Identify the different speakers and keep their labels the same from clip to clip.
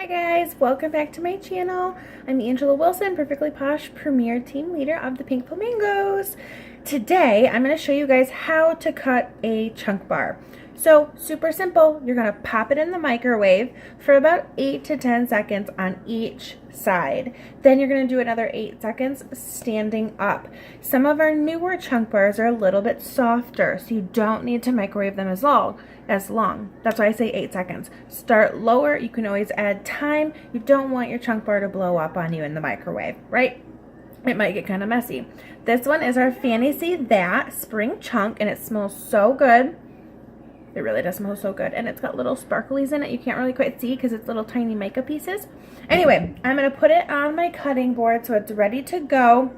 Speaker 1: Guys, welcome back to my channel. I'm Angela Wilson, Perfectly Posh Premier Team Leader of the Pink Flamingos. Today, I'm going to show you guys how to cut a chunk bar. So, super simple. You're going to pop it in the microwave for about 8 to 10 seconds on each side. Then you're going to do another 8 seconds standing up. Some of our newer chunk bars are a little bit softer, so you don't need to microwave them as long. That's why I say 8 seconds. Start lower. You can always add time. You don't want your chunk bar to blow up on you in the microwave, right? It might get kind of messy. This one is our Fantasy That Spring Chunk, and it smells so good. It really does smell so good, and it's got little sparklies in it. You can't really quite see because it's little tiny mica pieces. Anyway, I'm going to put it on my cutting board so it's ready to go.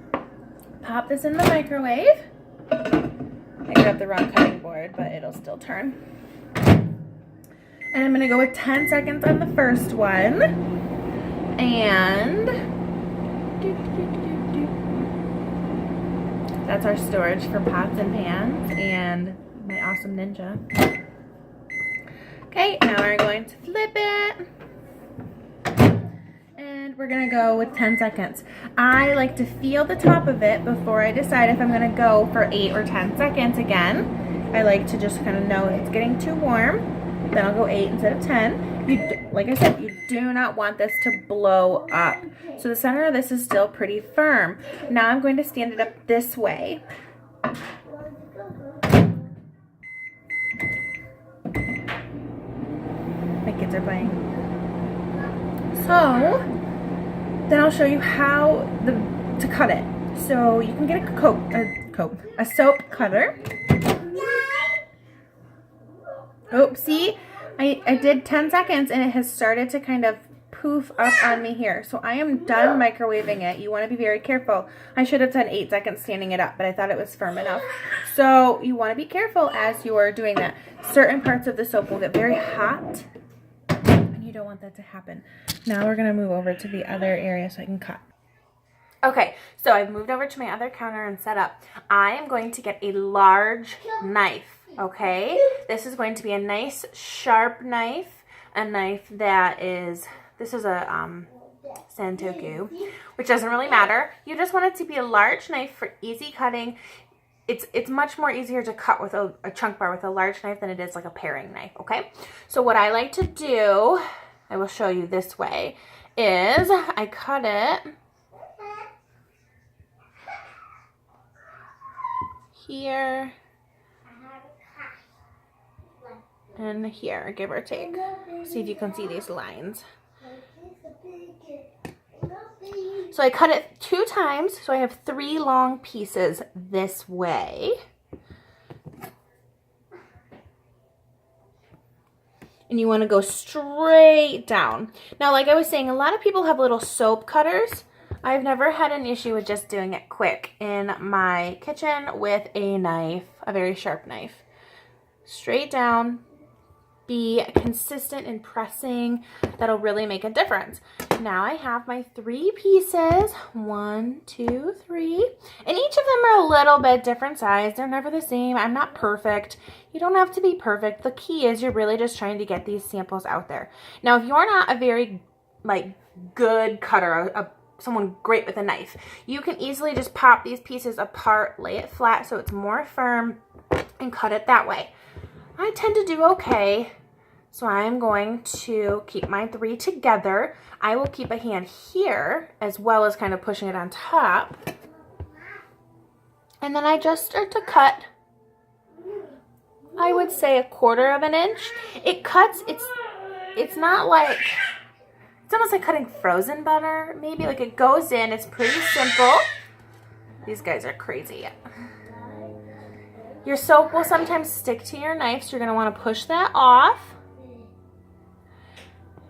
Speaker 1: Pop this in the microwave. I grabbed the wrong cutting board, but it'll still turn. And I'm going to go with 10 seconds on the first one. And that's our storage for pots and pans and my awesome Ninja. Okay, now we're going to flip it. And we're going to go with 10 seconds. I like to feel the top of it before I decide if I'm going to go for 8 or 10 seconds again. I like to just kind of know if it's getting too warm. Then I'll go 8 instead of 10. Like I said, you do not want this to blow up. So the center of this is still pretty firm. Now I'm going to stand it up this way. My kids are playing. So then I'll show you how to cut it. So you can get a soap cutter. Oh, see, I did 10 seconds and it has started to kind of poof up on me here. So I am done microwaving it. You want to be very careful. I should have done 8 seconds standing it up, but I thought it was firm enough. So you want to be careful as you are doing that. Certain parts of the soap will get very hot and you don't want that to happen. Now we're going to move over to the other area so I can cut. Okay, so I've moved over to my other counter and set up. I am going to get a large knife. Okay, this is going to be a nice sharp knife, a knife that is, this is a Santoku, which doesn't really matter. You just want it to be a large knife for easy cutting. It's much more easier to cut with a chunk bar with a large knife than it is like a paring knife, okay? So what I like to do, I will show you this way, is I cut it here and here, give or take. See if you can see these lines. So I cut it 2 times, so I have 3 long pieces this way. And you want to go straight down. Now, like I was saying, a lot of people have little soap cutters. I've never had an issue with just doing it quick in my kitchen with a knife, a very sharp knife. Straight down. Be consistent in pressing. That'll really make a difference. Now I have my 3 pieces. 1, 2, 3. And each of them are a little bit different size. They're never the same. I'm not perfect. You don't have to be perfect. The key is you're really just trying to get these samples out there. Now, if you're not a very good cutter, someone great with a knife, you can easily just pop these pieces apart, lay it flat so it's more firm, and cut it that way. I tend to do okay. So I'm going to keep my 3 together. I will keep a hand here as well as kind of pushing it on top. And then I just start to cut, I would say 1/4 of an inch. It cuts, it's not like, it's almost like cutting frozen butter, maybe. Like it goes in, it's pretty simple. These guys are crazy. Your soap will sometimes stick to your knife, so you're going to want to push that off.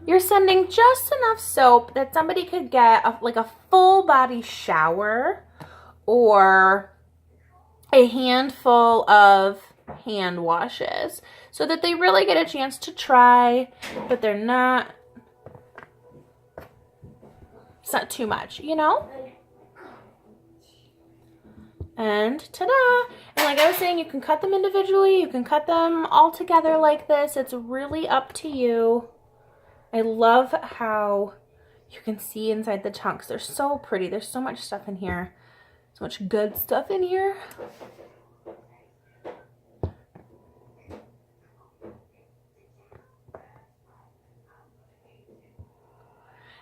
Speaker 1: You're sending just enough soap that somebody could get like a full body shower or a handful of hand washes so that they really get a chance to try, but it's not too much, you know? And ta-da! And like I was saying, you can cut them individually, you can cut them all together like this. It's really up to you. I love how you can see inside the chunks. They're so pretty. There's so much stuff in here. So much good stuff in here.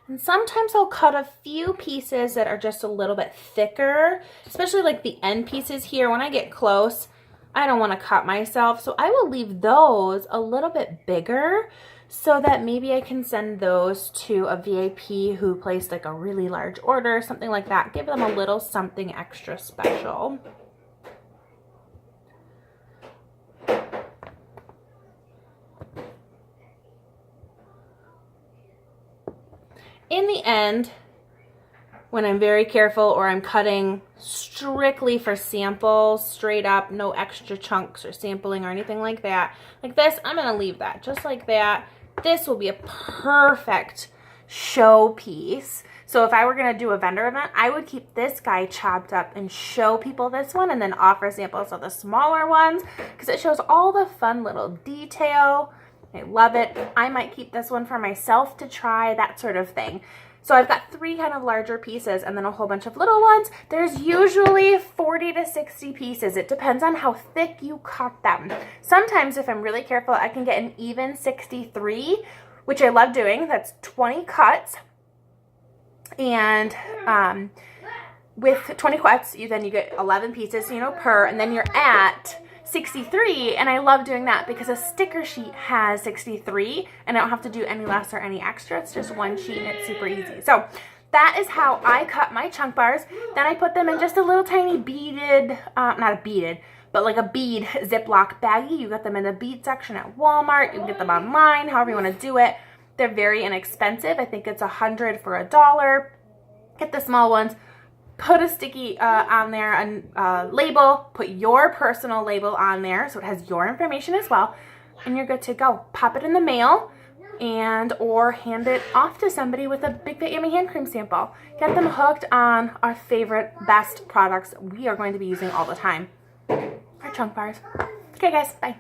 Speaker 1: And sometimes I'll cut a few pieces that are just a little bit thicker, especially like the end pieces here. When I get close, I don't want to cut myself, so I will leave those a little bit bigger so that maybe I can send those to a VIP who placed like a really large order, something like that. Give them a little something extra special. In the end, when I'm very careful or I'm cutting strictly for samples, straight up, no extra chunks or sampling or anything like that, like this, I'm going to leave that just like that. This will be a perfect showpiece. So if I were going to do a vendor event, I would keep this guy chopped up and show people this one and then offer samples of the smaller ones because it shows all the fun little detail. I love it. I might keep this one for myself to try, that sort of thing. So I've got 3 kind of larger pieces and then a whole bunch of little ones. There's usually 40 to 60 pieces. It depends on how thick you cut them. Sometimes if I'm really careful, I can get an even 63, which I love doing. That's 20 cuts. And with 20 cuts, you get 11 pieces, per, and then you're at 63, and I love doing that because a sticker sheet has 63 and I don't have to do any less or any extra. It's just one sheet and it's super easy. So that is how I cut my chunk bars. Then I put them in just a little tiny beaded, not a beaded, but like a bead Ziploc baggie. You get them in the bead section at Walmart. You can get them online, however you want to do it. They're very inexpensive. I think it's $100 for $1. Get the small ones. Put a sticky on there, a label, put your personal label on there so it has your information as well, and you're good to go. Pop it in the mail and or hand it off to somebody with a Big Fit Yummy hand cream sample. Get them hooked on our favorite, best products we are going to be using all the time. Our chunk bars. Okay guys, bye.